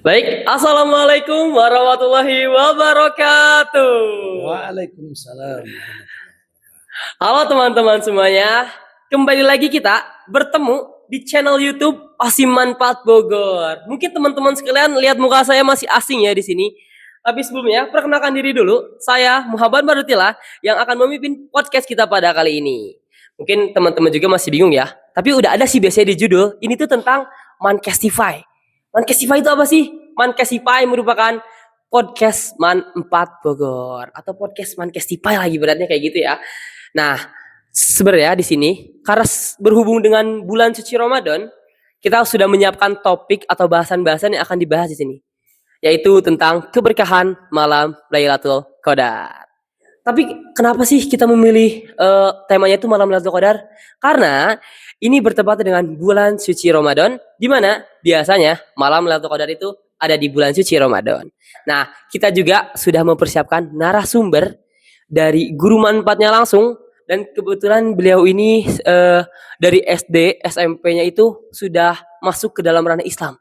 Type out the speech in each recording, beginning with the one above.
Baik, assalamualaikum warahmatullahi wabarakatuh. Waalaikumsalam. Halo teman-teman semuanya, kembali lagi kita bertemu di channel YouTube Osiman Plat Bogor. Mungkin teman-teman sekalian lihat muka saya masih asing ya di sini. Tapi sebelumnya, perkenalkan diri dulu. Saya Muhammad Marutila yang akan memimpin podcast kita pada kali ini. Mungkin teman-teman juga masih bingung ya. Tapi udah ada sih biasanya di judul. Ini tuh tentang Mancastify. Mancastify itu apa sih? Mancastify merupakan podcast Man 4 Bogor atau podcast Mancastify lagi beratnya kayak gitu ya. Nah, sebenarnya di sini karena berhubung dengan bulan suci Ramadan, kita sudah menyiapkan topik atau bahasan-bahasan yang akan dibahas di sini, yaitu tentang keberkahan malam Lailatul Qadar. Tapi kenapa sih kita memilih temanya itu malam Lailatul Qadar? Karena ini bertepatan dengan bulan suci Ramadan, di mana biasanya malam Lailatul Qadar itu ada di bulan suci Ramadan. Nah, kita juga sudah mempersiapkan narasumber dari guru manfaatnya langsung, dan kebetulan beliau ini dari SD, SMP-nya itu sudah masuk ke dalam ranah Islam.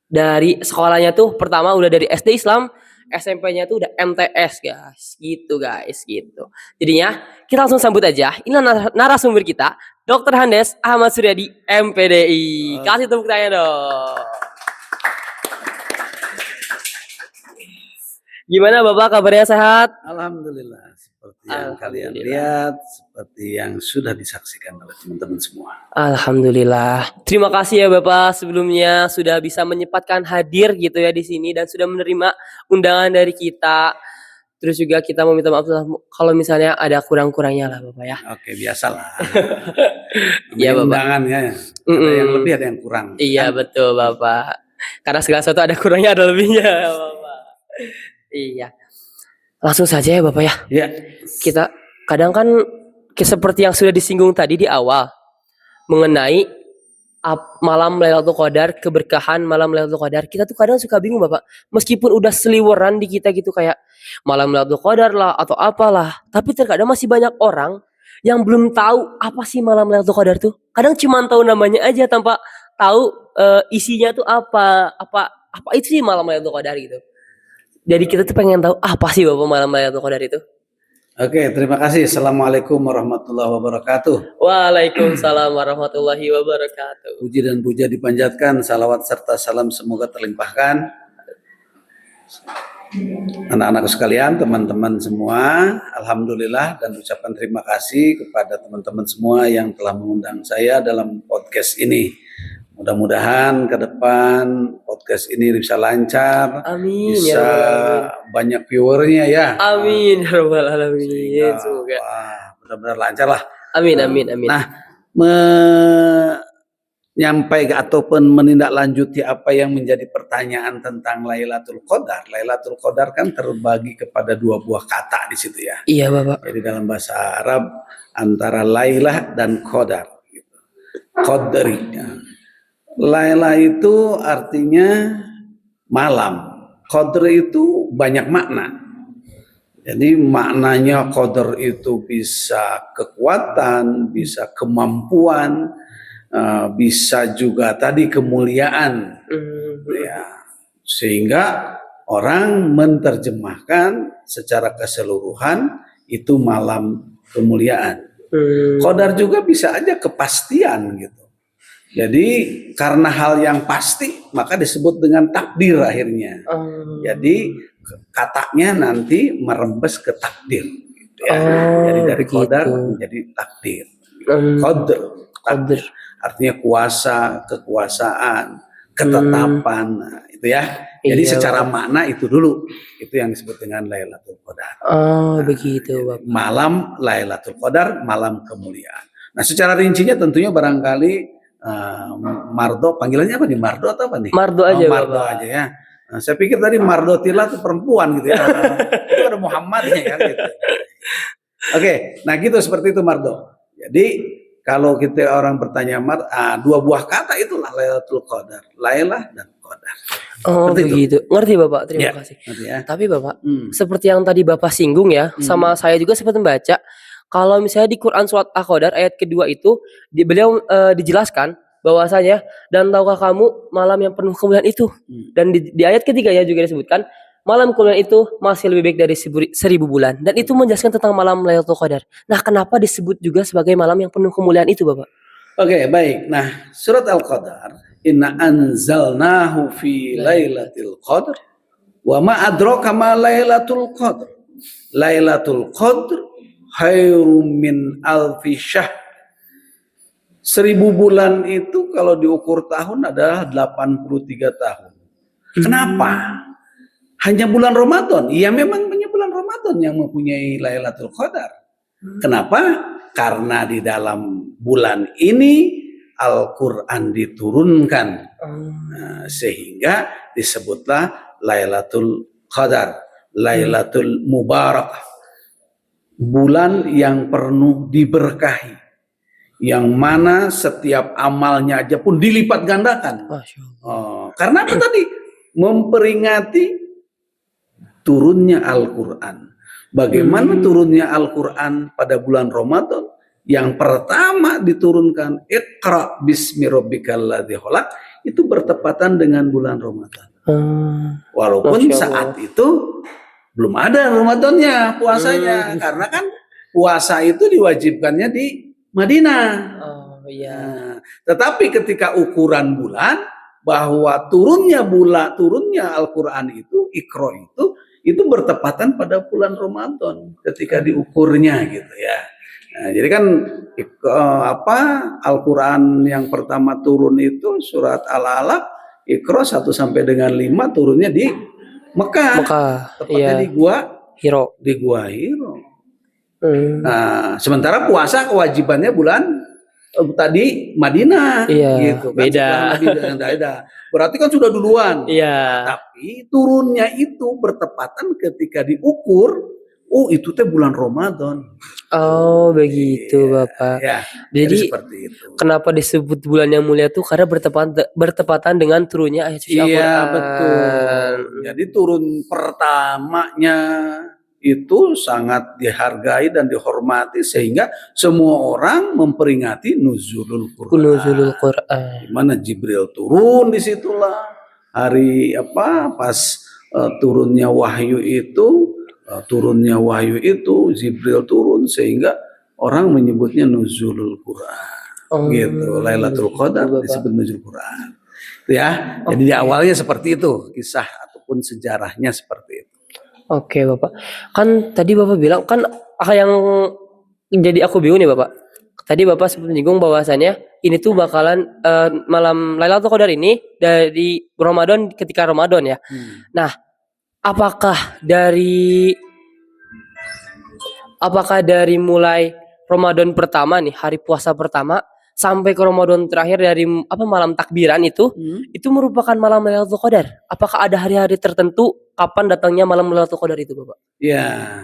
Dari sekolahnya tuh pertama udah dari SD Islam, SMP-nya tuh udah MTS guys, gitu. Jadinya kita langsung sambut aja. Inilah narasumber kita, Dr. Handes Ahmad Suryadi, MPDI. Kasih tepuk tangan dong. Gimana Bapak, kabarnya sehat? Alhamdulillah, seperti yang kalian lihat, seperti yang sudah disaksikan oleh teman-teman semua. Alhamdulillah. Terima kasih ya Bapak sebelumnya sudah bisa menyempatkan hadir gitu ya di sini dan sudah menerima undangan dari kita. Terus juga kita mau minta maaf kalau misalnya ada kurang-kurangnya lah Bapak ya. Oke, biasalah. Iya Bapak. Undangan ya. Ada yang lebih, ada yang kurang. Iya kan? Betul Bapak. Karena segala sesuatu ada kurangnya ada lebihnya Bapak. Iya. Langsung saja ya Bapak ya. Iya. Kita kadang kan seperti yang sudah disinggung tadi di awal mengenai malam Lailatul Qadar, keberkahan malam Lailatul Qadar. Kita tuh kadang suka bingung Bapak. Meskipun udah seliweran di kita gitu kayak malam Lailatul Qadar lah atau apalah, tapi terkadang masih banyak orang yang belum tahu apa sih malam Lailatul Qadar tuh. Kadang cuma tahu namanya aja tanpa tahu isinya tuh apa itu sih malam Lailatul Qadar gitu. Jadi kita tuh pengen tahu apa sih Bapak malam Lailatul Qadar itu? Oke, terima kasih. Assalamualaikum warahmatullahi wabarakatuh. Waalaikumsalam warahmatullahi wabarakatuh. Puji dan puja dipanjatkan, salawat serta salam semoga terlimpahkan. Anak-anak sekalian, teman-teman semua, alhamdulillah dan ucapkan terima kasih kepada teman-teman semua yang telah mengundang saya dalam podcast ini. Mudah-mudahan ke depan podcast ini bisa lancar, amin, bisa ya banyak viewernya ya. Amin ya rabbal alamin. Semoga benar-benar lancar lah. Amin. Nah, menyampaikan ataupun menindaklanjuti apa yang menjadi pertanyaan tentang Lailatul Qadar. Lailatul Qadar kan terbagi kepada dua buah kata di situ ya. Iya Bapak. Jadi dalam bahasa Arab antara Lailah dan Qadar. Qadri. Ya. Laila itu artinya malam. Qadr itu banyak makna. Jadi maknanya Qadr itu bisa kekuatan, bisa kemampuan, bisa juga tadi kemuliaan. Ya, sehingga orang menerjemahkan secara keseluruhan itu malam kemuliaan. Qadar juga bisa aja kepastian gitu. Jadi karena hal yang pasti maka disebut dengan takdir akhirnya. Jadi katanya nanti merembes ke takdir. Gitu ya. Jadi dari qadar menjadi takdir. Qadr artinya kuasa, kekuasaan, ketetapan. Nah, itu ya. Jadi secara makna itu dulu. Itu yang disebut dengan Lailatul Qadar. Begitu Bapak. Malam Lailatul Qadar, malam kemuliaan. Nah, secara rincinya tentunya barangkali Mardo, panggilannya apa nih? Mardo atau apa nih? Mardo aja. Mardo aja ya. Nah, saya pikir tadi Mardo Tila itu perempuan gitu ya. Itu ada Muhammadnya kan gitu. Oke, nah gitu seperti itu Mardo. Jadi kalau kita orang bertanya dua buah kata itulah Lailatul Qadar, Lailah dan Qadar. Begitu. Ngerti Bapak, terima kasih. Ya. Tapi Bapak, seperti yang tadi Bapak singgung ya, sama saya juga sempat membaca. Kalau misalnya di Quran surat Al-Qadar ayat kedua itu beliau dijelaskan bahwasanya dan tahukah kamu malam yang penuh kemuliaan itu? Dan di ayat ketiga ya juga disebutkan malam kemuliaan itu masih lebih baik dari 1000 bulan dan itu menjelaskan tentang malam Lailatul Qadar. Nah, kenapa disebut juga sebagai malam yang penuh kemuliaan itu, Bapak? Oke, baik. Nah, surat Al-Qadar, inna anzalnahu fi lailatul qadr wa ma adraka ma lailatul qadr. Lailatul qadr khairum min alfi syahr. 1000 bulan itu kalau diukur tahun adalah 83 tahun. Kenapa? Hanya bulan Ramadan. Ya memang hanya bulan Ramadan yang mempunyai Lailatul Qadar. Kenapa? Karena di dalam bulan ini Al-Quran diturunkan. Sehingga disebutlah Lailatul Qadar. Lailatul Mubarakah. Bulan yang penuh diberkahi. Yang mana setiap amalnya aja pun dilipat gandakan. Karena apa tadi? Memperingati turunnya Al-Quran. Bagaimana turunnya Al-Quran pada bulan Ramadan? Yang pertama diturunkan Iqra bismi rabbikal ladzi khalaq, itu bertepatan dengan bulan Ramadan. Walaupun saat itu belum ada Ramadannya, puasanya. Karena kan puasa itu diwajibkannya di Madinah. Tetapi ketika ukuran bulan bahwa turunnya Al-Quran itu Iqra itu bertepatan pada bulan Ramadan ketika diukurnya gitu ya. Nah, jadi kan Al-Quran yang pertama turun itu surat Al-Alaq Iqra 1 sampai dengan 5 turunnya di Mekah. Tepatnya di Gua Hiro. Nah, sementara puasa kewajibannya bulan tadi Madinah, gitu kan. Beda. Berarti kan sudah duluan. Tapi turunnya itu bertepatan ketika diukur, itu teh bulan Ramadan. Oh, begitu, Bapak. Jadi seperti itu. Kenapa disebut bulan yang mulia itu? Karena bertepatan dengan turunnya ayat suci Al-Quran. Iya, betul. Jadi turun pertamanya itu sangat dihargai dan dihormati sehingga semua orang memperingati nuzulul Quran. Di mana Jibril turun, disitulah hari pas turunnya wahyu itu Jibril turun sehingga orang menyebutnya nuzulul Quran. Gitu. Lailatul Qadar disebut nuzulul Quran. Ya, jadi di awalnya seperti itu kisah ataupun sejarahnya seperti itu. Oke, Bapak. Kan tadi Bapak bilang kan yang jadi aku bingung nih, Bapak. Tadi Bapak sempat menyinggung bahwasannya ini tuh bakalan malam Lailatul Qadar ini dari Ramadan ketika Ramadan ya. Nah, apakah dari mulai Ramadan pertama nih, hari puasa pertama sampai ke Ramadan terakhir dari malam takbiran itu merupakan malam Lailatul Qadar. Apakah ada hari-hari tertentu kapan datangnya malam Lailatul Qadar itu, Bapak? Ya.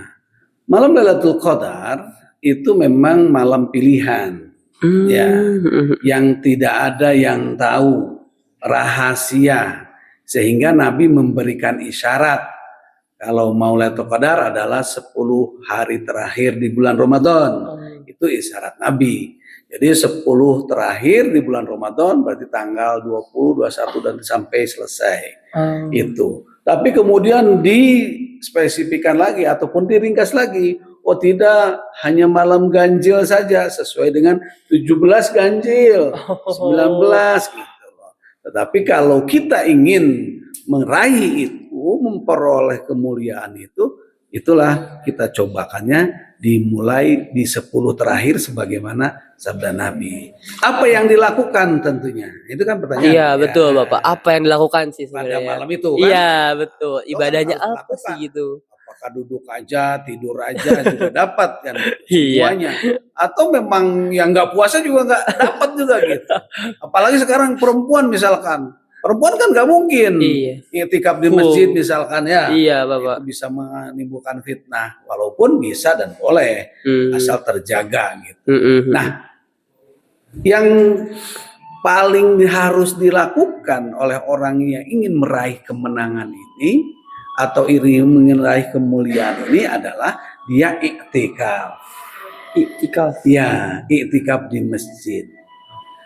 Malam Lailatul Qadar itu memang malam pilihan. Yang tidak ada yang tahu, rahasia. Sehingga Nabi memberikan isyarat kalau mau Lailatul Qadar adalah 10 hari terakhir di bulan Ramadan. Itu isyarat Nabi. Jadi 10 terakhir di bulan Ramadan berarti tanggal 20, 21 dan sampai selesai. Itu. Tapi kemudian dispesifikan lagi ataupun diringkas lagi. Oh tidak, hanya malam ganjil saja sesuai dengan 17 ganjil, 19 gitu loh. Tetapi kalau kita ingin meraih itu, memperoleh kemuliaan itu, itulah kita cobakannya dimulai di 10 terakhir sebagaimana sabda Nabi. Apa yang dilakukan tentunya? Itu kan pertanyaan. Iya, betul, Bapak. Apa yang dilakukan sih sebenarnya? Pada malam itu kan? Iya, betul. Ibadahnya apa sih gitu? Apakah duduk aja, tidur aja juga dapat kan semuanya. Atau memang yang nggak puasa juga nggak dapat juga gitu. Apalagi sekarang perempuan misalkan. Perempuan kan nggak mungkin iktikaf di masjid misalkan ya. Iya, Bapak. Itu bisa menimbulkan fitnah. Walaupun bisa dan boleh asal terjaga gitu. Nah, yang paling harus dilakukan oleh orang yang ingin meraih kemenangan ini atau ingin meraih kemuliaan ini adalah dia iktikaf. Iktikaf. Ya, iktikaf di masjid.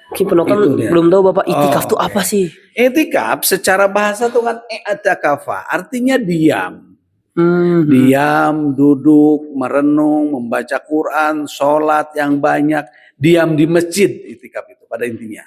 Mungkin penonton Itu dia. belum tahu Bapak itikaf Oh, tuh apa oke. sih? Itikaf secara bahasa tuh kan i'takafa, artinya diam. Hmm. Diam, duduk, merenung, membaca Quran, sholat yang banyak, diam di masjid, itikaf itu pada intinya.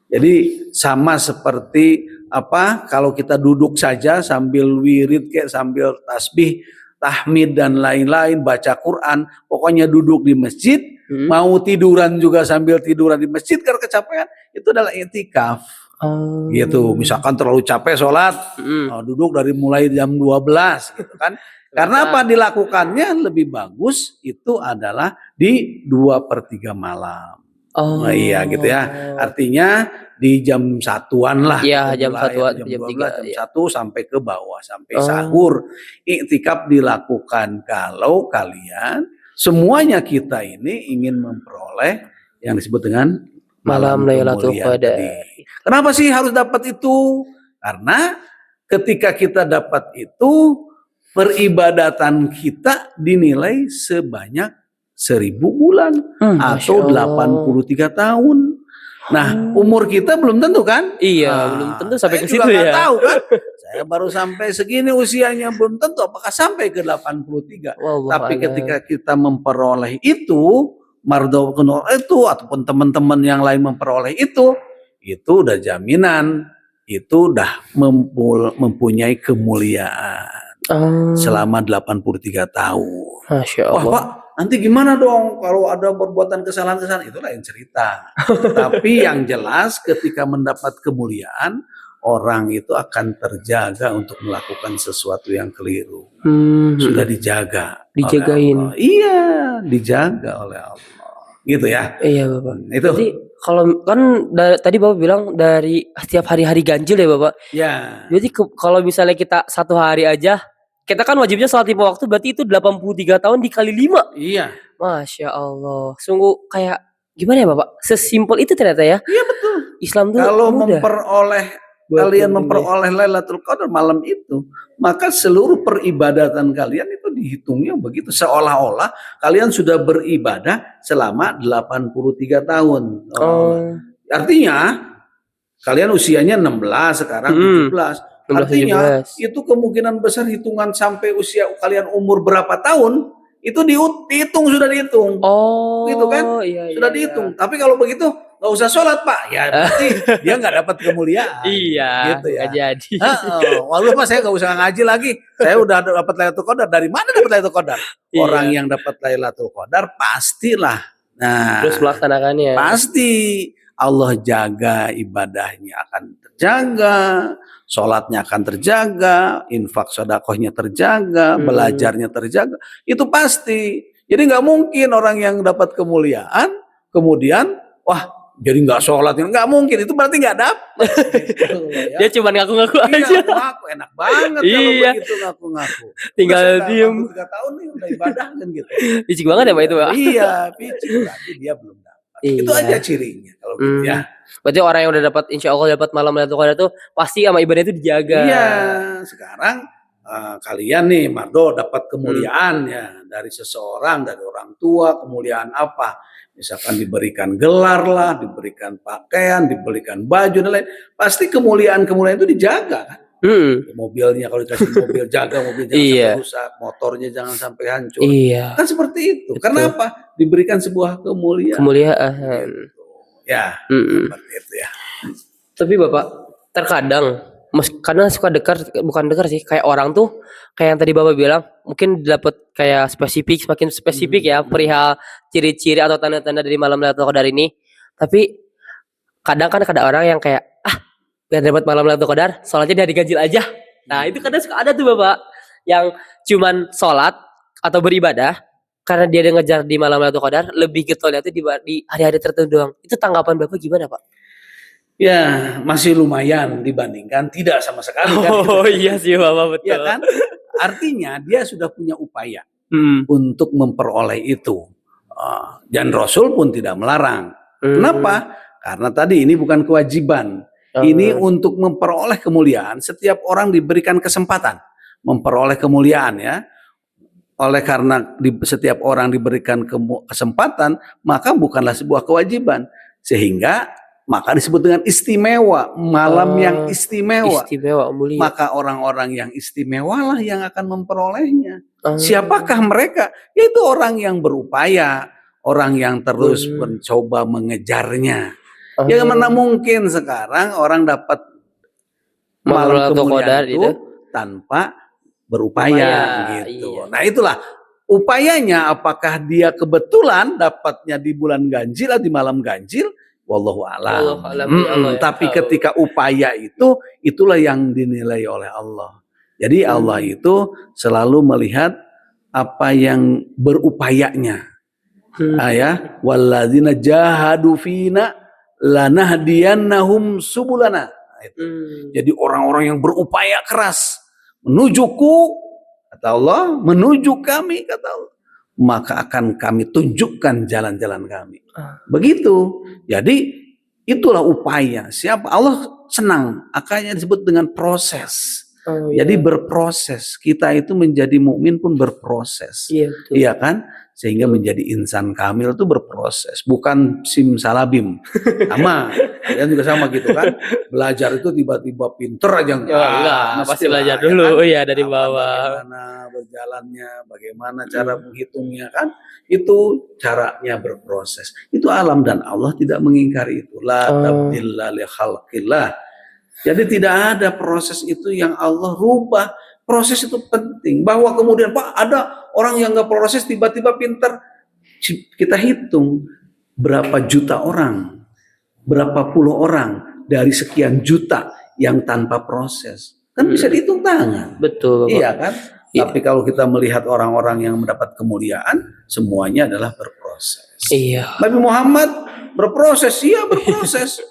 Jadi sama seperti apa kalau kita duduk saja sambil wirid kayak sambil tasbih, tahmid dan lain-lain, baca Quran, pokoknya duduk di masjid, mau tiduran juga sambil tiduran di masjid karena kecapean, itu adalah itikaf. Oh. Gitu, misalkan terlalu capek sholat, duduk dari mulai jam 12 gitu kan. Karena apa dilakukannya lebih bagus itu adalah di 2/3 malam. Oh. Nah, iya gitu ya. Artinya di jam satuan lah. Iya, kita jam mulai, satuan, jam jam 12, tiga, jam iya. 1 sampai ke bawah sampai sahur. Iktikaf dilakukan kalau kalian semuanya kita ini ingin memperoleh yang disebut dengan Malam Lailatul kemuliaan Qadar. tadi. Kenapa sih harus dapat itu? Karena ketika kita dapat itu, peribadatan kita dinilai sebanyak 1000 bulan atau 83 tahun. Nah, umur kita belum tentu kan? Iya, belum tentu sampai ke situ juga nggak ya. tahu kan? Saya baru sampai segini usianya, belum tentu apakah sampai ke 83. Tapi ketika kita memperoleh itu, mardo itu ataupun teman-teman yang lain memperoleh itu udah jaminan, itu udah mempunyai kemuliaan selama 83 tahun. Masya Allah. Wah Pak, nanti gimana dong kalau ada perbuatan kesalahan-kesalahan? Itu lain cerita. Tapi yang jelas ketika mendapat kemuliaan, orang itu akan terjaga untuk melakukan sesuatu yang keliru. Sudah dijaga. Dijagain. Iya, dijaga oleh Allah. Gitu ya. Iya Bapak. Itu. Jadi kalau kan tadi Bapak bilang dari setiap hari-hari ganjil ya Bapak. Ya. Jadi kalau misalnya kita satu hari aja, kita kan wajibnya sholat 5 waktu, berarti itu 83 tahun dikali 5. Iya. Masya Allah. Sungguh kayak gimana ya Bapak? Sesimpel itu ternyata ya. Iya betul. Islam tuh kalau mudah. kalian memperoleh Lailatul Qadar malam itu, maka seluruh peribadatan kalian itu dihitungnya begitu, seolah-olah kalian sudah beribadah selama 83 tahun. Artinya kalian usianya 16, sekarang 17. Artinya itu kemungkinan besar hitungan sampai usia kalian umur berapa tahun itu dihitung, sudah dihitung. Gitu kan? Iya, sudah dihitung. Tapi kalau begitu nggak usah sholat Pak, ya berarti dia nggak dapat kemuliaan. Iya, gitu ya. nggak jadi. Walau Pak saya nggak usah ngaji lagi, saya udah dapat Lailatul Qadar. Dari mana dapat Lailatul Qadar? Orang yang dapat Lailatul Qadar pastilah. Nah, terus melaksanakannya. Pasti Allah jaga ibadahnya akan terjaga, sholatnya akan terjaga, infak sedekahnya terjaga, belajarnya terjaga. Itu pasti. Jadi nggak mungkin orang yang dapat kemuliaan kemudian wah jadi nggak sholat, nggak mungkin, itu berarti nggak dapat. Gitu, ya. Dia cuma ngaku-ngaku aja. Ngaku enak banget kalau begitu ngaku-ngaku. Tinggal diem. 3 tahun nih udah ibadah kan gitu. Picik banget ya Pak itu Pak. Iya, picik, berarti dia belum dapat. Itu aja cirinya kalau gitu ya. Berarti orang yang udah dapat insya Allah dapat malam Lailatul Qadar itu pasti sama ibadah itu dijaga. Iya, sekarang kalian nih Mardo dapat kemuliaan ya dari seseorang, dari orang tua, kemuliaan apa? Misalkan diberikan gelar lah, diberikan pakaian, diberikan baju dan lain. Pasti kemuliaan-kemuliaan itu dijaga kan? Mobilnya kalau dikasih mobil jaga, mobil jangan sampai rusak, motornya jangan sampai hancur. Iya. Kan seperti itu. Karena apa? Diberikan sebuah kemuliaan. Kemuliaan. Gitu. Ya, seperti itu ya. Tapi Bapak, terkadang karena suka bukan dekar sih, kayak orang tuh kayak yang tadi Bapak bilang, mungkin dapat kayak semakin spesifik ya perihal ciri-ciri atau tanda-tanda dari malam Lailatul Qadar ini. Tapi kadang kan ada orang yang kayak biar dapat malam Lailatul Qadar, sholatnya di hari ganjil aja. Nah, itu kadang suka ada tuh Bapak yang cuman sholat atau beribadah karena dia ngejar di malam Lailatul Qadar, lebih getolnya tuh di hari-hari tertentu doang. Itu tanggapan Bapak gimana, Pak? Ya, masih lumayan dibandingkan tidak sama sekali kan. Oh iya sih Bapak, betul. Ya kan? Artinya dia sudah punya upaya untuk memperoleh itu. Dan Rasul pun tidak melarang. Kenapa? Karena tadi ini bukan kewajiban. Ini untuk memperoleh kemuliaan. Setiap orang diberikan kesempatan memperoleh kemuliaan ya. Oleh karena setiap orang diberikan kesempatan, maka bukanlah sebuah kewajiban. Sehingga maka disebut dengan istimewa, malam yang istimewa. Istimewa, mulia. Maka orang-orang yang istimewalah yang akan memperolehnya. Ah. Siapakah mereka? Yaitu orang yang berupaya, orang yang terus mencoba mengejarnya. Ya mana mungkin sekarang orang dapat malam kemuliaan itu tanpa berupaya gitu. Iya. Nah itulah upayanya, apakah dia kebetulan dapatnya di bulan ganjil atau di malam ganjil, wallahu a'lam. Tapi ketika upaya itu, itulah yang dinilai oleh Allah. Jadi Allah itu selalu melihat apa yang berupayanya. Ya, walladzina jahadu fina lanahdiyannahum subulana. Jadi orang-orang yang berupaya keras menujuku, kata Allah, menuju kami, kata Allah, maka akan kami tunjukkan jalan-jalan kami. Begitu. Jadi itulah upaya. Siapa Allah senang, akhirnya disebut dengan proses. Jadi berproses. Kita itu menjadi mukmin pun berproses. Iya kan? Sehingga menjadi insan kamil itu berproses, bukan simsalabim. Sama, kalian juga sama gitu kan? Belajar itu tiba-tiba pinter aja enggak, pasti belajar dulu ya dari bawah. Bagaimana berjalannya, bagaimana cara menghitungnya kan? Itu caranya berproses. Itu alam dan Allah tidak mengingkari itu. La tabdilla li khalqillah. Jadi tidak ada proses itu yang Allah rubah. Proses itu penting. Bahwa kemudian Pak ada orang yang nggak proses tiba-tiba pinter. Kita hitung berapa juta orang, berapa puluh orang dari sekian juta yang tanpa proses. Kan bisa dihitung tangan. Betul. Iya kan? Tapi kalau kita melihat orang-orang yang mendapat kemuliaan, semuanya adalah berproses. Iya. Nabi Muhammad berproses, iya berproses.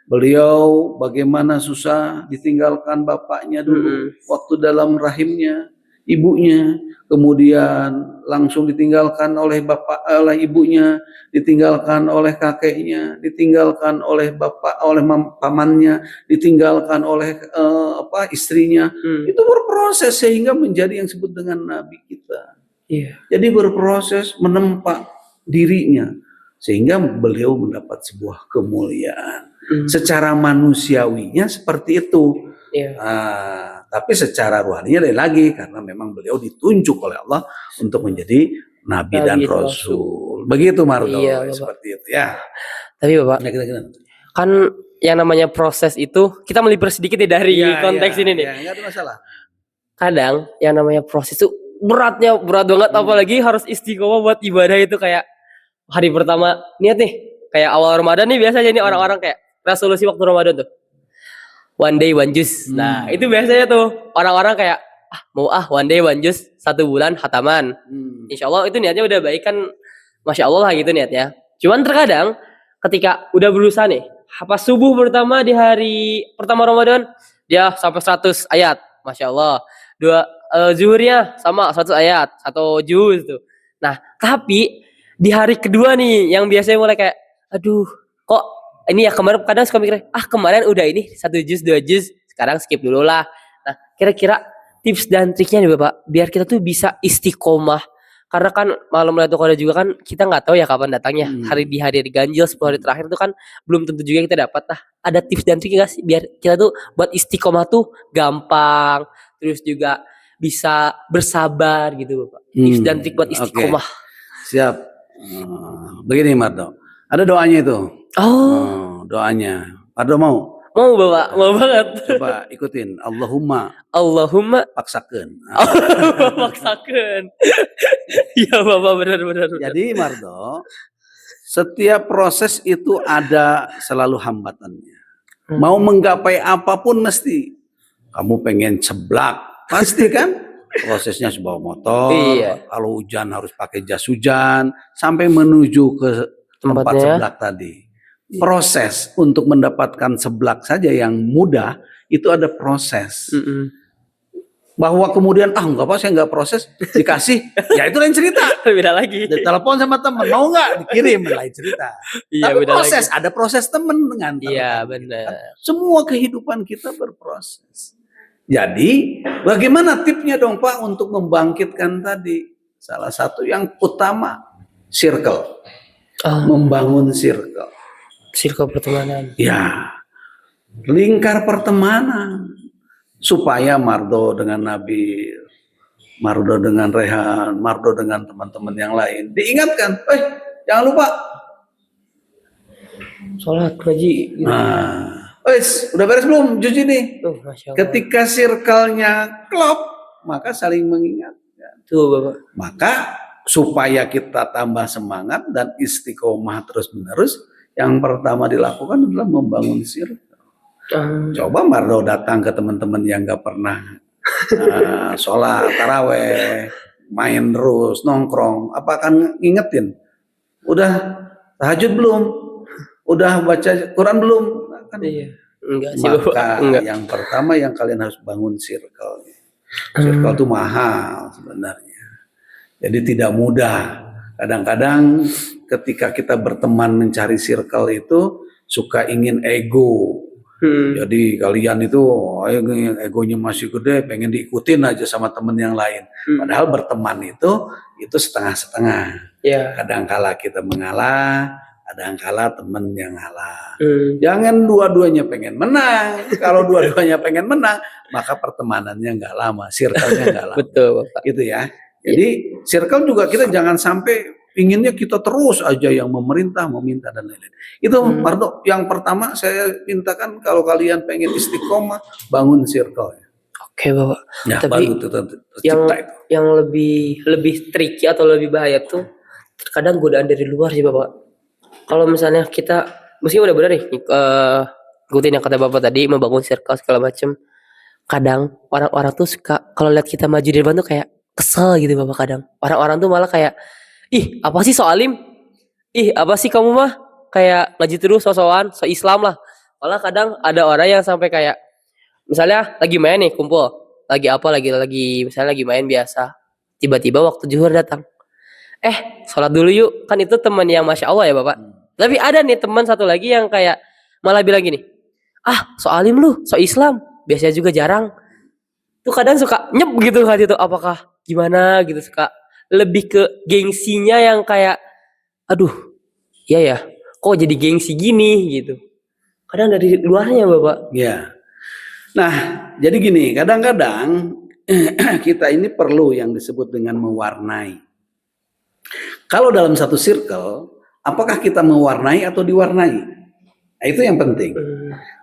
Beliau bagaimana susah ditinggalkan bapaknya dulu waktu dalam rahimnya ibunya, kemudian langsung ditinggalkan oleh oleh ibunya, ditinggalkan oleh kakeknya, ditinggalkan oleh pamannya, ditinggalkan oleh istrinya. Itu berproses sehingga menjadi yang disebut dengan nabi kita. Jadi berproses menempa dirinya sehingga beliau mendapat sebuah kemuliaan. Secara manusiawinya seperti itu. Tapi secara rohaninya lain lagi, karena memang beliau ditunjuk oleh Allah untuk menjadi nabi dan rasul. Begitu Mardo, seperti itu ya. Tapi Bapak, kan yang namanya proses itu kita melipir sedikit nih dari konteks ini nih. Enggak ada masalah. Kadang yang namanya proses itu berat banget, apalagi harus istiqomah buat ibadah itu. Kayak hari pertama niat nih, kayak awal Ramadan nih biasanya nih orang-orang kayak resolusi waktu Ramadan tuh one day one juice. Nah itu biasanya tuh orang-orang kayak mau one day one juice 1 bulan khataman. Insya Allah itu niatnya udah baik kan, Masya Allah lah gitu niatnya. Cuman terkadang ketika udah berusaha nih, pas subuh pertama di hari pertama Ramadan dia sampai 100 ayat, Masya Allah. Zuhurnya sama 100 ayat, 1 juz tuh. Nah tapi di hari kedua nih yang biasanya mulai kayak aduh kok ini ya kemarin, kadang suka mikir kemarin udah ini 1 juz 2 juz, sekarang skip dulu lah. Nah kira-kira tips dan triknya nih Bapak biar kita tuh bisa istiqomah, karena kan malam Lailatul Qadar juga kan kita nggak tahu ya kapan datangnya. Hari ganjil 10 hari terakhir itu kan belum tentu juga kita dapat. Nah ada tips dan triknya nggak sih biar kita tuh buat istiqomah tuh gampang, terus juga bisa bersabar gitu Bapak. Tips dan trik buat istiqomah. Siap. Begini Mardo, ada doanya itu. Doanya. Mardo mau? Mau Bapak, mau banget. Coba ikutin. Allahumma paksakeun. Paksakeun. Iya Bapak, benar. Jadi Mardo, setiap proses itu ada selalu hambatannya. Mau menggapai apapun mesti. Kamu pengen ceblak, pasti kan? Prosesnya sebuah motor. Kalau hujan harus pakai jas hujan sampai menuju ke tempat seblak tadi. Proses untuk mendapatkan seblak saja yang mudah itu ada proses. Bahwa kemudian enggak apa saya enggak proses dikasih, ya itu lain cerita. Beda lagi. Telepon sama teman, mau enggak dikirim, lain cerita. Tapi proses lagi. Ada proses teman dengan teman. Iya benar. Semua kehidupan kita berproses. Jadi bagaimana tipsnya dong Pak untuk membangkitkan tadi? Salah satu yang utama circle, membangun circle. Circle pertemanan. Ya, lingkar pertemanan. Supaya Mardo dengan Nabi, Mardo dengan Rehan, Mardo dengan teman-teman yang lain diingatkan, jangan lupa. Sholat, ngaji. Gitu. Nah, udah beres belum cuci nih? Masya Allah. Ketika circle-nya klop, maka saling mengingat. Tuh Bapak. Maka supaya kita tambah semangat dan istiqomah terus-menerus, yang pertama dilakukan adalah membangun circle. Coba Mardo datang ke teman-teman yang gak pernah sholat, taraweh, main terus, nongkrong, apa akan ngingetin? Udah tahajud belum? Udah baca Quran belum? Kan, iya. Enggak sih maka Bapak. Enggak. yang pertama yang kalian harus bangun circle. Circle itu mahal sebenarnya. Jadi tidak mudah. Kadang-kadang ketika kita berteman mencari circle itu suka ingin ego. Jadi kalian itu egonya masih gede, pengen diikutin aja sama temen yang lain. Padahal berteman itu setengah-setengah. Yeah. Kadang-kala kita mengalah, kadang-kala temen yang ngalah. Jangan dua-duanya pengen menang. Kalau dua-duanya pengen menang, maka pertemanannya nggak lama, circle-nya nggak lama. Betul Bapak. Gitu ya. Jadi circle juga kita jangan sampai inginnya kita terus aja yang memerintah, meminta dan lain-lain. Itu Mardo, yang pertama saya mintakan kalau kalian pengen istiqomah, bangun circle. Oke Bapak. Ya, tapi yang lebih tricky atau lebih bahaya tuh terkadang godaan dari luar sih Bapak. Kalau misalnya kita, mesti udah benar nih, ikutin yang kata Bapak tadi, membangun circle segala macem. Kadang orang-orang tuh suka kalau lihat kita maju di depan tuh kayak kesel gitu Bapak kadang. Orang-orang tuh malah kayak, ih apa sih so alim? Ih apa sih kamu mah? Kayak ngaji terus so-soan, so Islam lah. Malah kadang ada orang yang sampai kayak, misalnya lagi main nih kumpul, lagi misalnya lagi main biasa. Tiba-tiba waktu zuhur datang. Sholat dulu yuk. Kan itu teman yang Masya Allah ya Bapak. Tapi ada nih teman satu lagi yang kayak malah bilang gini, so alim lu, so Islam. Biasanya juga jarang. Tuh kadang suka nyep gitu hati tuh, apakah gimana gitu, suka lebih ke gengsinya yang kayak, aduh, iya ya, kok jadi gengsi gini gitu. Kadang dari luarnya Bapak. Ya. Nah, jadi gini, kadang-kadang kita ini perlu yang disebut dengan mewarnai. Kalau dalam satu circle, apakah kita mewarnai atau diwarnai? Nah, itu yang penting.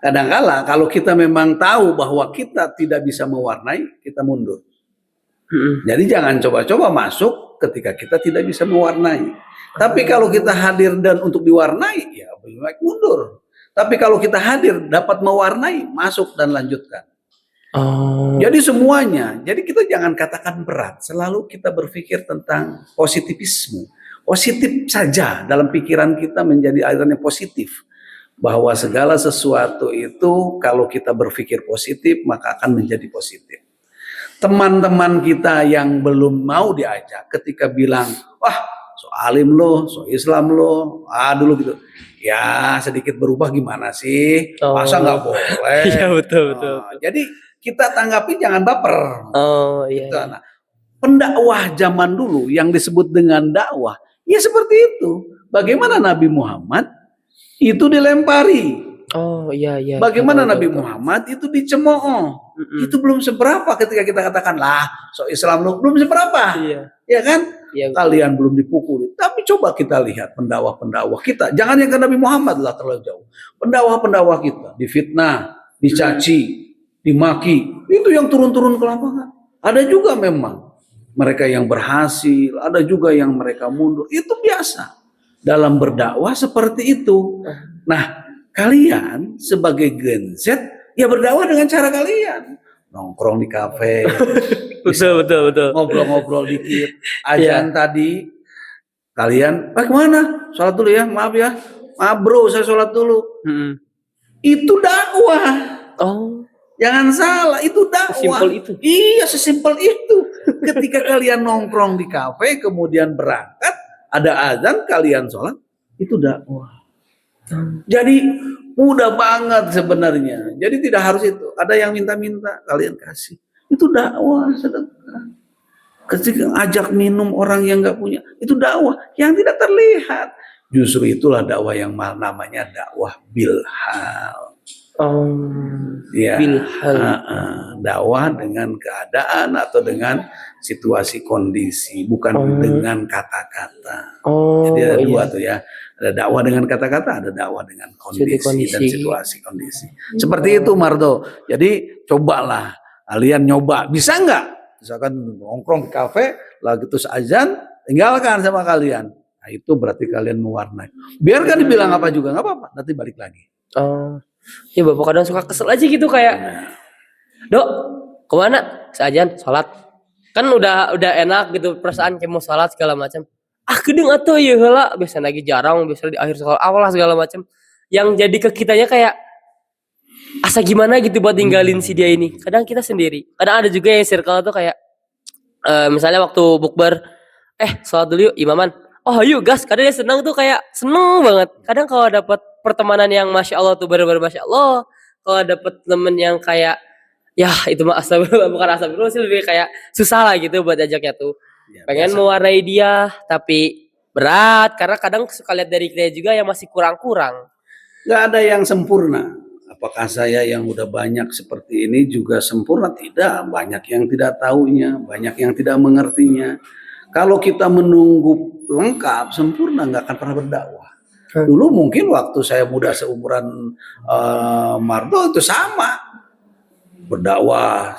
Kadang-kala kalau kita memang tahu bahwa kita tidak bisa mewarnai, kita mundur. Jadi jangan coba-coba masuk ketika kita tidak bisa mewarnai. Tapi kalau kita hadir dan untuk diwarnai, ya lebih baik mundur. Tapi kalau kita hadir dapat mewarnai, masuk dan lanjutkan. Jadi semuanya. Jadi kita jangan katakan berat. Selalu kita berpikir tentang positivisme. Positif saja dalam pikiran kita menjadi aliran yang positif. Bahwa segala sesuatu itu kalau kita berpikir positif maka akan menjadi positif. Teman-teman kita yang belum mau diajak ketika bilang, wah so alim lo, so Islam lo, dulu gitu. Ya sedikit berubah gimana sih? Masa nggak boleh? Iya betul. Jadi kita tanggapi jangan baper. Iya. Gitu. Nah, pendakwah zaman dulu yang disebut dengan dakwah, ya seperti itu. Bagaimana Nabi Muhammad itu dilempari? Iya. Bagaimana Nabi Muhammad itu dicemooh? Itu belum seberapa ketika kita katakan lah, so Islam lo belum seberapa. Iya. Ya kan? Iya, kalian belum dipukuli. Tapi coba kita lihat pendakwah-pendakwah kita. Jangan yang ke Nabi Muhammad lah terlalu jauh. Pendakwah-pendakwah kita difitnah, dicaci, dimaki. Itu yang turun-turun ke lapangan. Ada juga memang mereka yang berhasil, ada juga yang mereka mundur. Itu biasa. Dalam berdakwah seperti itu. Nah, kalian sebagai Gen Z ya berdakwah dengan cara kalian. Nongkrong di kafe. betul. Ngobrol-ngobrol dikit. Azan tadi kalian, kemana? Sholat dulu ya, maaf ya. Maaf bro, saya sholat dulu. Itu dakwah. Jangan salah, itu dakwah. Sesimpel itu. Iya, sesimpel itu. Ketika kalian nongkrong di kafe, kemudian berangkat, ada azan, kalian sholat, itu dakwah. Jadi mudah banget sebenarnya. Jadi tidak harus itu. Ada yang minta-minta, kalian kasih. Itu dakwah, sedekah. Ketika ajak minum orang yang nggak punya, itu dakwah yang tidak terlihat. Justru itulah dakwah yang namanya dakwah bilhal. Ya, Bilhal. dakwah dengan keadaan atau dengan situasi kondisi, bukan dengan kata-kata. Jadi ada dua tuh ya, ada dakwah dengan kata-kata, ada dakwah dengan kondisi dan situasi kondisi. Seperti itu Mardo. Jadi cobalah kalian nyoba, bisa nggak? Misalkan nongkrong di kafe, lagi terus azan, tinggalkan sama kalian. Nah itu berarti kalian mewarnai. Biarkan dibilang apa juga nggak apa-apa, nanti balik lagi. Ya Bapak kadang suka kesel aja gitu kayak, Dok, kemana? Seajan, sholat. Kan udah enak gitu perasaan kayak mau sholat segala macam. Kedeng atuh ya heula, biasa lagi jarang, biasa di akhir sekolah awal segala macam. Yang jadi ke kitanya kayak asa gimana gitu buat tinggalin si dia ini. Kadang kita sendiri. Kadang ada juga yang circle tuh kayak misalnya waktu bukber, sholat dulu yuk imaman. Oh yuk gas, kadang dia senang tuh kayak seneng banget. Kadang kalau dapat pertemanan yang masya Allah tuh bener-bener masya Allah. Kalau dapat temen yang kayak ya itu mah astagfirullah, bukan astagfirullah sih, lebih kayak susah lah gitu buat ajaknya tuh. Ya, Pengen mewarnai dia tapi berat karena kadang suka lihat dari kita juga yang masih kurang-kurang. Nggak ada yang sempurna. Apakah saya yang udah banyak seperti ini juga sempurna? Tidak. Banyak yang tidak tahunya, banyak yang tidak mengertinya. Kalau kita menunggu lengkap, sempurna, nggak akan pernah berdakwah. Dulu mungkin waktu saya muda seumuran Mardo itu sama. Berdakwah.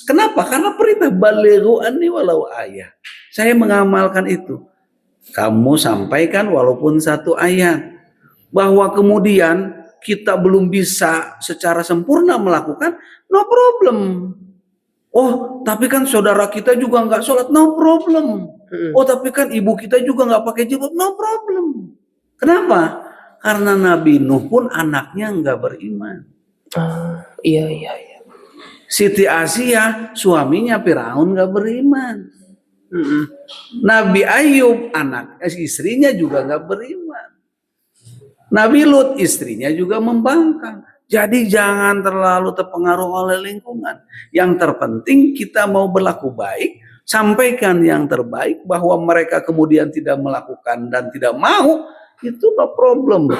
Kenapa? Karena perintah balighu anni walau ayat. Saya mengamalkan itu. Kamu sampaikan walaupun satu ayat. Bahwa kemudian kita belum bisa secara sempurna melakukan, no problem. Oh, tapi kan saudara kita juga nggak sholat, no problem. Oh, tapi kan ibu kita juga nggak pakai jilbab, no problem. Kenapa? Karena Nabi Nuh pun anaknya nggak beriman. Iya. Siti Asia suaminya Firaun nggak beriman. Nabi Ayub istrinya juga nggak beriman. Nabi Lut istrinya juga membangkang. Jadi jangan terlalu terpengaruh oleh lingkungan. Yang terpenting kita mau berlaku baik, sampaikan yang terbaik, bahwa mereka kemudian tidak melakukan dan tidak mau, itu no problem.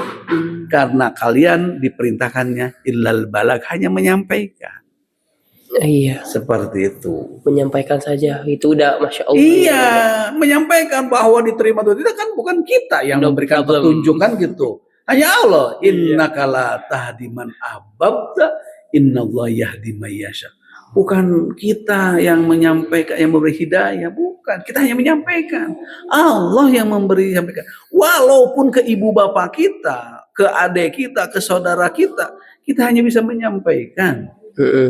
Karena kalian diperintahkannya illal balag, hanya menyampaikan. Iya. Seperti itu. Menyampaikan saja, itu udah masya Allah. Iya, menyampaikan bahwa diterima atau tidak kan bukan kita yang memberikan petunjuk kan gitu. Hanya Allah. Innaka la tahdi man ahbabta, innallaha yahdi may yasha. Bukan kita yang menyampaikan, yang memberi hidayah, bukan. Kita hanya menyampaikan. Allah yang memberi sampaikan. Walaupun ke ibu bapak kita, ke adik kita, ke saudara kita hanya bisa menyampaikan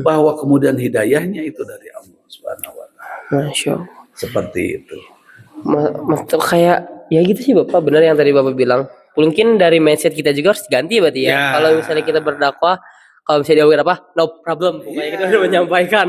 bahwa kemudian hidayahnya itu dari Allah Subhanahu wa taala. Masya Allah. Seperti itu. Kayak ya gitu sih Bapak, benar yang tadi Bapak bilang. Mungkin dari mindset kita juga harus diganti berarti ya. Kalau misalnya kita berdakwah, kalau misalnya dia apa, no problem. Pokoknya kita udah menyampaikan.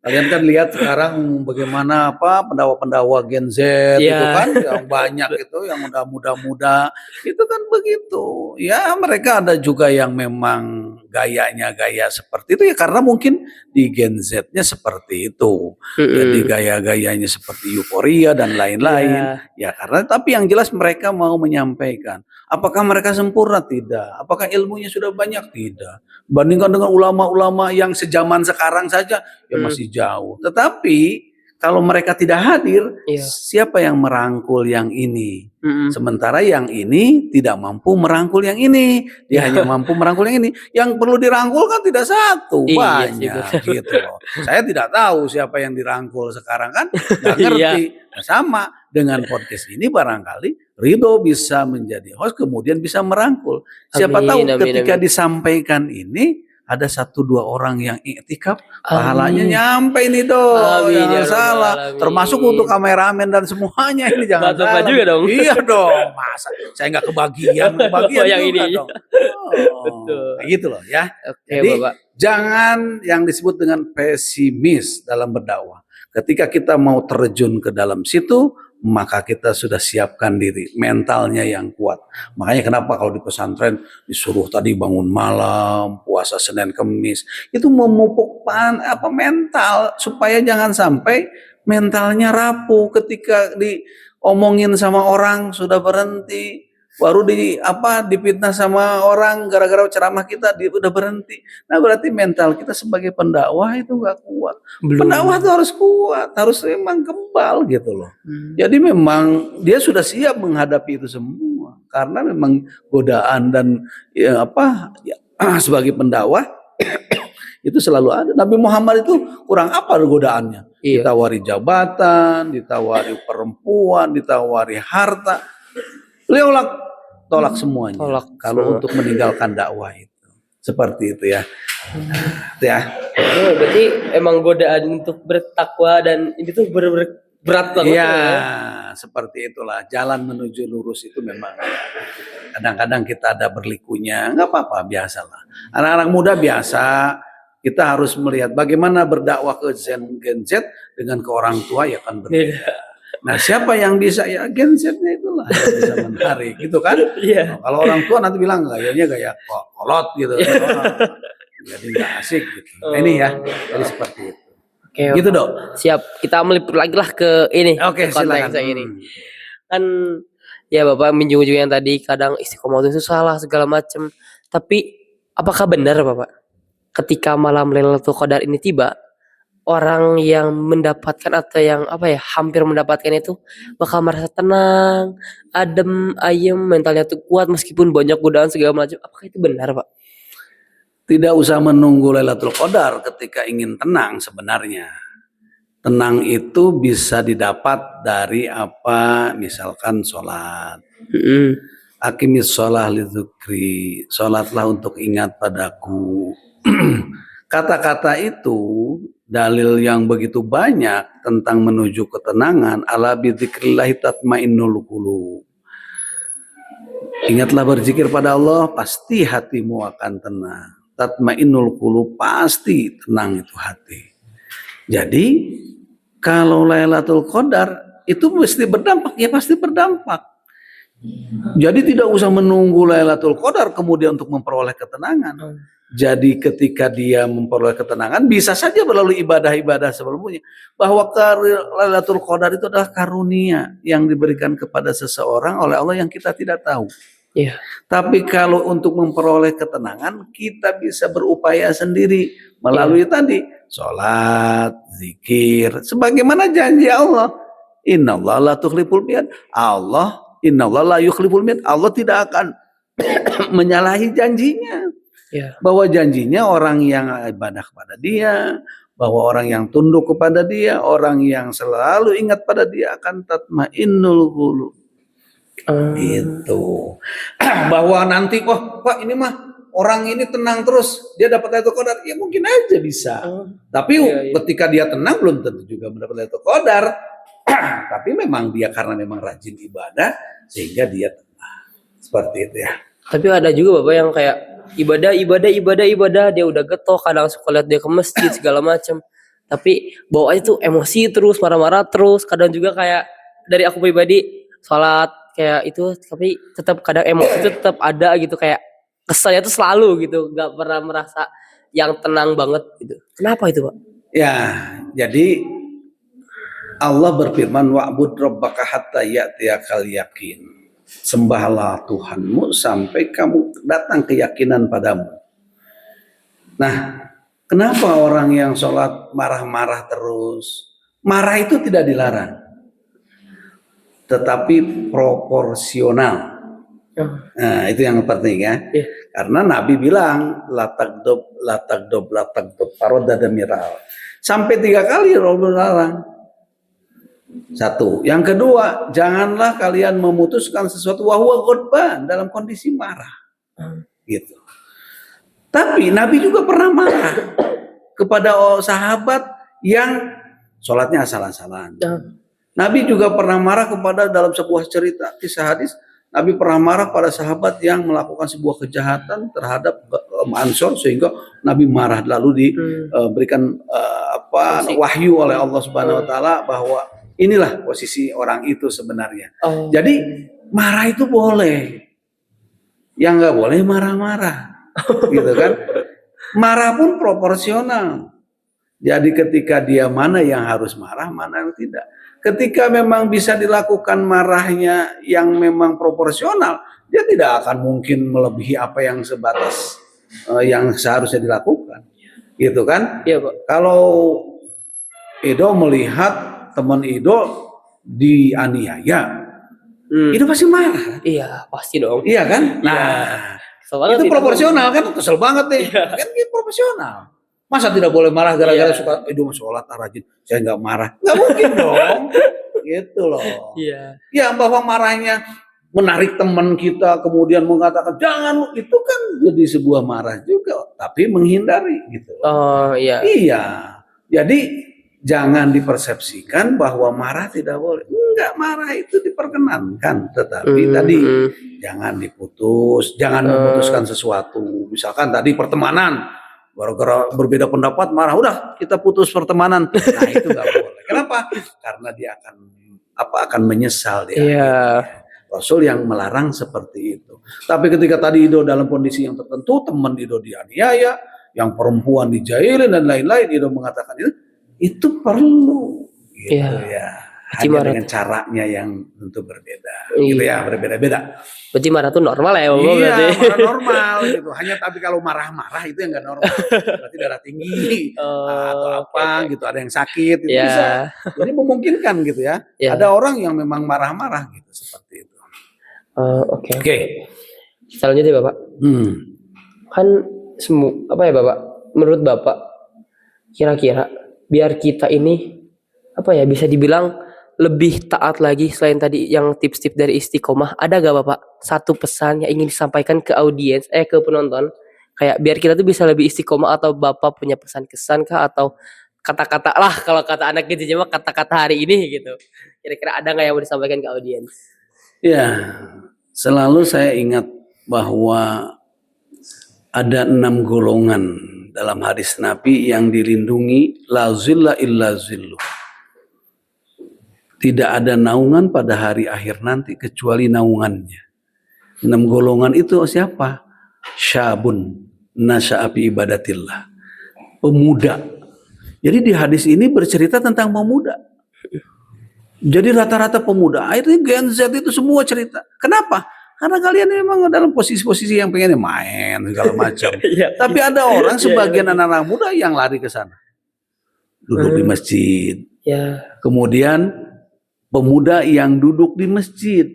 Kalian kan lihat sekarang bagaimana pendakwah-pendakwah Gen Z itu kan yang banyak itu, yang muda-muda itu kan begitu. Ya mereka ada juga yang memang gayanya gaya seperti itu ya karena mungkin di Gen Z-nya seperti itu. Jadi gaya-gayanya seperti euforia dan lain-lain. Ya karena tapi yang jelas mereka mau menyampaikan. Apakah mereka sempurna? Tidak. Apakah ilmunya sudah banyak? Tidak. Bandingkan dengan ulama-ulama yang sejaman sekarang saja ya masih jauh. Tetapi kalau mereka tidak hadir, siapa yang merangkul yang ini? Sementara yang ini tidak mampu merangkul yang ini. Dia hanya mampu merangkul yang ini. Yang perlu dirangkul kan tidak satu, banyak gitu loh. Saya tidak tahu siapa yang dirangkul sekarang kan, nggak ngerti. Nah, sama dengan podcast ini barangkali Ridho bisa menjadi host kemudian bisa merangkul. Siapa tahu ketika disampaikan ini ada 1-2 orang yang iktikaf, pahalanya nyampe ini dong. Jangan salah. Termasuk untuk kameramen dan semuanya ini jangan salah. juga dong. Iya dong. Masa saya nggak kebagian yang juga ini. Dong. Betul. Kayak gitu loh ya. Jadi jangan yang disebut dengan pesimis dalam berdakwah. Ketika kita mau terjun ke dalam situ, maka kita sudah siapkan diri, mentalnya yang kuat. Makanya kenapa kalau di pesantren disuruh tadi bangun malam, puasa Senin Kemis, itu memupuk mental supaya jangan sampai mentalnya rapuh ketika diomongin sama orang sudah berhenti, baru dipitnah sama orang gara-gara ceramah kita dia udah berhenti. Nah berarti mental kita sebagai pendakwah itu nggak kuat. Pendakwah itu harus kuat, harus memang kebal gitu loh. Jadi memang dia sudah siap menghadapi itu semua karena memang godaan dan sebagai pendakwah itu selalu ada. Nabi Muhammad itu kurang apa godaannya? Iya. Ditawari jabatan, ditawari perempuan, ditawari harta. Beliau tolak semuanya. Kalau untuk meninggalkan dakwah itu. Seperti itu ya. Oh, berarti emang godaan untuk bertakwa dan itu tuh berat banget. Iya, seperti itulah. Jalan menuju lurus itu memang kadang-kadang kita ada berlikunya. Nggak apa-apa, biasalah. Anak-anak muda biasa. Kita harus melihat bagaimana berdakwah ke Gen Z dengan ke orang tua ya kan berbeda. Nah siapa yang bisa ya Gen Z-nya itulah yang bisa menarik gitu kan. Iya. Kalau orang tua nanti bilang gayanya gaya kolot gitu. Jadi nggak asik gitu. Nah, ini ya, jadi seperti itu. Oke, gitu Dok. Siap, kita meliput lagi lah ke ini. Oke, silakan. Ini. Kan ya Bapak menyinggung yang tadi kadang istiqomah itu salah segala macam. Tapi apakah benar Bapak? Ketika malam Lailatul Qadar ini tiba, orang yang mendapatkan atau yang hampir mendapatkan itu bakal merasa tenang, adem, ayem, mentalnya tuh kuat meskipun banyak godaan segala macam. Apakah itu benar, Pak? Tidak usah menunggu Lailatul Qadar ketika ingin tenang sebenarnya. Tenang itu bisa didapat dari misalkan sholat. Aqimis sholah lidzikri, sholatlah untuk ingat padaku. Kata-kata itu dalil yang begitu banyak tentang menuju ketenangan. Ala bidzikrillahi tatmainnul qulub. Ingatlah berzikir pada Allah, pasti hatimu akan tenang. Tatmainnul qulub, pasti tenang itu hati. Jadi kalau Lailatul Qadar itu mesti berdampak, ya pasti berdampak. Jadi tidak usah menunggu Lailatul Qadar kemudian untuk memperoleh ketenangan. Jadi ketika dia memperoleh ketenangan bisa saja melalui ibadah-ibadah sebelumnya. Bahwa Lailatul Qadar itu adalah karunia yang diberikan kepada seseorang oleh Allah yang kita tidak tahu. Iya. Tapi kalau untuk memperoleh ketenangan kita bisa berupaya sendiri melalui tadi sholat, zikir, sebagaimana janji Allah. Innallaha la tukhliful mi'ad. Innallaha la yukhliful mi'ad. Allah tidak akan menyalahi janjinya. Ya. Bahwa janjinya orang yang ibadah kepada dia, bahwa orang yang tunduk kepada dia, orang yang selalu ingat pada dia akan tatmainnul qulub. Itu. Bahwa nanti Pak ini mah orang ini tenang terus, dia dapat Lailatul Qadar, ya mungkin aja bisa. Tapi ketika dia tenang belum tentu juga mendapat Lailatul Qadar. Tapi memang dia karena memang rajin ibadah sehingga dia tenang. Seperti itu ya. Tapi ada juga Bapak yang kayak ibadah dia udah getol, kadang suka lihat dia ke masjid segala macam. Tapi bawaannya tuh emosi terus, marah-marah terus, kadang juga kayak dari aku pribadi sholat kayak itu, tapi tetap kadang emosi itu tetap ada gitu, kayak keselnya tuh selalu gitu, nggak pernah merasa yang tenang banget gitu. Kenapa itu Pak? Ya, jadi Allah berfirman wa'bud rabbaka hatta ya'tiyakal yakin. Sembahlah Tuhanmu sampai kamu datang keyakinan padamu. Nah, kenapa orang yang sholat marah-marah terus? Marah itu tidak dilarang, tetapi proporsional. Nah, itu yang penting ya. Karena Nabi bilang latagdob paroda demiral. Sampai 3 kali Rasul larang. Satu. Yang kedua, janganlah kalian memutuskan sesuatu wahwa ghadban dalam kondisi marah. Gitu. Tapi Nabi juga pernah marah kepada sahabat yang sholatnya asal-asalan. Nabi juga pernah marah kepada dalam sebuah cerita kisah hadis. Nabi pernah marah pada sahabat yang melakukan sebuah kejahatan terhadap Ansor sehingga Nabi marah, lalu diberikan wahyu oleh Allah Subhanahu Wa Taala bahwa inilah posisi orang itu sebenarnya. Jadi marah itu boleh, yang nggak boleh marah-marah, gitu kan? Marah pun proporsional. Jadi ketika dia mana yang harus marah, mana yang tidak. Ketika memang bisa dilakukan marahnya yang memang proporsional, dia tidak akan mungkin melebihi apa yang sebatas yang seharusnya dilakukan. Gitu kan? Iya, Pak. Kalau Edo melihat teman Edo dianiaya, Edo pasti marah. Iya, pasti dong. Iya kan? Nah, Kesel banget itu sih, proporsional kan, kesel banget deh. Iya. Kan itu proporsional. Masa tidak boleh marah gara-gara Iya. suka Edo sholat rajin, saya nggak marah. Nggak mungkin dong. Gitu loh. Iya. Ya bahwa marahnya menarik teman kita kemudian mengatakan jangan, itu kan jadi sebuah marah juga, tapi menghindari gitu. Oh, iya. Iya. Jadi jangan dipersepsikan bahwa marah tidak boleh. Enggak, marah itu diperkenankan, tetapi tadi jangan diputus, jangan memutuskan sesuatu. Misalkan tadi pertemanan, gara-gara berbeda pendapat marah, udah kita putus pertemanan. Nah, itu nggak boleh. Kenapa? Karena dia akan menyesal dia. Iya. Rasul yang melarang seperti itu. Tapi ketika tadi Ido dalam kondisi yang tertentu, teman Ido dianiaya, yang perempuan dijailin dan lain-lain, Ido mengatakan itu perlu, gitu ya. Hanya dengan caranya yang tentu berbeda, gitu ya, berbeda-beda. Berarti marah tuh normal ya, Bapak? Iya, Berarti. marah normal gitu. Hanya tapi kalau marah-marah itu yang nggak normal. Berarti darah tinggi atau apa gitu, ada yang sakit, itu bisa. Jadi memungkinkan gitu ya. Ada orang yang memang marah-marah gitu seperti itu. Oke. Selanjutnya Bapak. Kan apa ya Bapak? Menurut Bapak, kira-kira biar kita ini apa ya bisa dibilang lebih taat lagi selain tadi yang tips-tips dari istiqomah, ada gak Bapak satu pesan yang ingin disampaikan ke audiens, ke penonton, kayak biar kita tuh bisa lebih istiqomah, atau Bapak punya pesan kesan kah, atau kata-kata lah kalau kata anak kecil mah kata-kata hari ini gitu. Kira-kira ada nggak yang mau disampaikan ke audiens? Ya, selalu saya ingat bahwa ada 6 golongan dalam hadis Nabi yang dilindungi, la zilla illa zillu. Tidak ada naungan pada hari akhir nanti kecuali naungannya. 6 golongan itu siapa? Syabun nasya'a fi ibadatillah. Pemuda. Jadi di hadis ini bercerita tentang pemuda. Jadi rata-rata pemuda. Akhirnya Gen Z itu semua cerita. Kenapa? Karena kalian memang dalam posisi-posisi yang pengen main segala macam. Tapi ada orang sebagian anak-anak muda yang lari ke sana. Duduk di masjid. Kemudian pemuda yang duduk di masjid.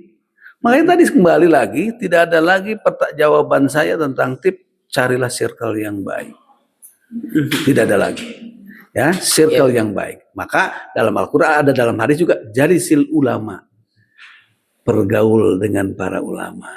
Makanya tadi kembali lagi, tidak ada lagi jawaban saya tentang tip carilah circle yang baik. Tidak ada lagi. Ya, circle yang baik. Maka dalam Al-Quran ada dalam hadis juga, jalisil ulama. Bergaul dengan para ulama.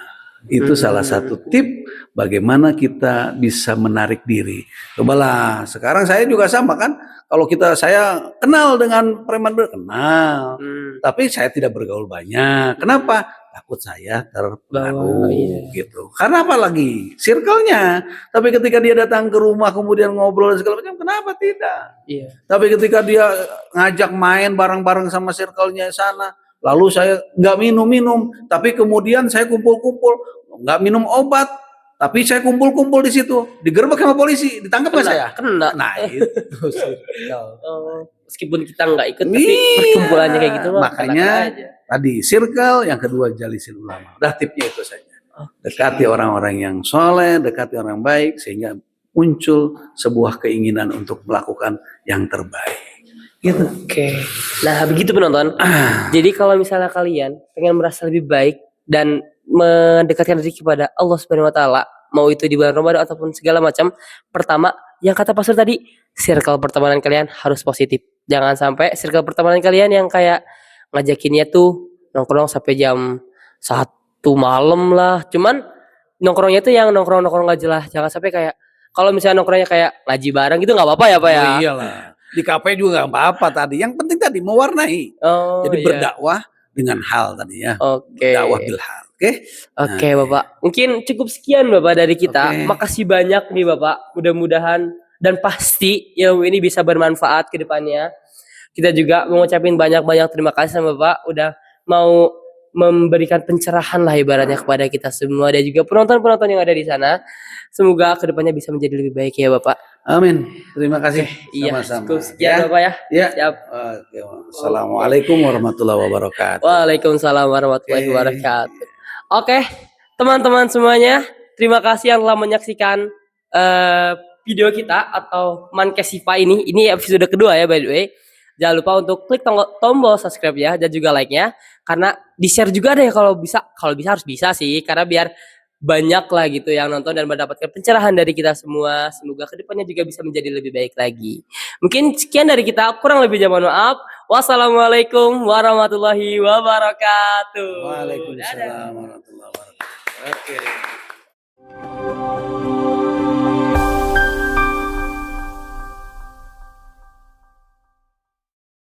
Itu salah satu tip bagaimana kita bisa menarik diri. Cobalah, sekarang saya juga sama kan. Kalau saya kenal dengan preman, kenal. Tapi saya tidak bergaul banyak. Kenapa? Takut saya terpengaruh gitu. Karena apa lagi? Circle-nya. Tapi ketika dia datang ke rumah kemudian ngobrol segala macam, kenapa tidak? Tapi ketika dia ngajak main bareng-bareng sama circle-nya sana, lalu saya nggak minum-minum, tapi kemudian saya kumpul-kumpul, nggak minum obat, tapi saya kumpul-kumpul di situ, digerebek sama polisi, ditangkap nggak saya? Kena. Nah itu meskipun kita nggak ikut, tapi perkumpulannya kayak gitu. Makanya tadi circle, yang kedua jalisil ulama. Udah tipnya itu saja. Dekati orang-orang yang soleh, dekati orang baik, sehingga muncul sebuah keinginan untuk melakukan yang terbaik. Gitu. Nah begitu penonton. Jadi kalau misalnya kalian pengen merasa lebih baik dan mendekatkan diri kepada Allah Subhanahu Wa Taala, mau itu di bulan Ramadan ataupun segala macam, pertama yang kata pastor tadi, circle pertemanan kalian harus positif. Jangan sampai circle pertemanan kalian yang kayak ngajakinnya tuh nongkrong sampai jam 1 malam lah. Cuman nongkrongnya tuh yang nongkrong nggak jelas. Jangan sampai kayak kalau misalnya nongkrongnya kayak ngaji bareng gitu, nggak apa-apa ya Pak ya. Iyalah. Di kafe juga nggak apa-apa tadi. Yang penting tadi mewarnai. Jadi berdakwah dengan hal tadi ya. Dakwah bil hal. Oke Bapak. Mungkin cukup sekian Bapak dari kita. Makasih banyak nih Bapak. Mudah-mudahan dan pasti ilmu ini bisa bermanfaat ke depannya. Kita juga mengucapkan banyak-banyak terima kasih sama Bapak udah mau memberikan pencerahan lah ibaratnya kepada kita semua dan juga penonton-penonton yang ada di sana. Semoga kedepannya bisa menjadi lebih baik ya Bapak. Amin. Terima kasih. Iya, Sama-sama. cukup sekian Bapak ya. Ya. Siap. Oke. Assalamualaikum warahmatullahi wabarakatuh. Waalaikumsalam warahmatullahi Oke. wabarakatuh. Oke, teman-teman semuanya, terima kasih yang telah menyaksikan video kita atau Mankesipa ini. Ini episode kedua ya by the way. Jangan lupa untuk klik tombol subscribe ya dan juga like-nya, karena di-share juga deh kalau bisa harus bisa sih, karena biar banyak lah gitu yang nonton dan mendapatkan pencerahan dari kita semua. Semoga kedepannya juga bisa menjadi lebih baik lagi. Mungkin sekian dari kita, kurang lebih mohon maaf. Wassalamualaikum warahmatullahi wabarakatuh. Waalaikumsalam warahmatullahi wabarakatuh. Oke.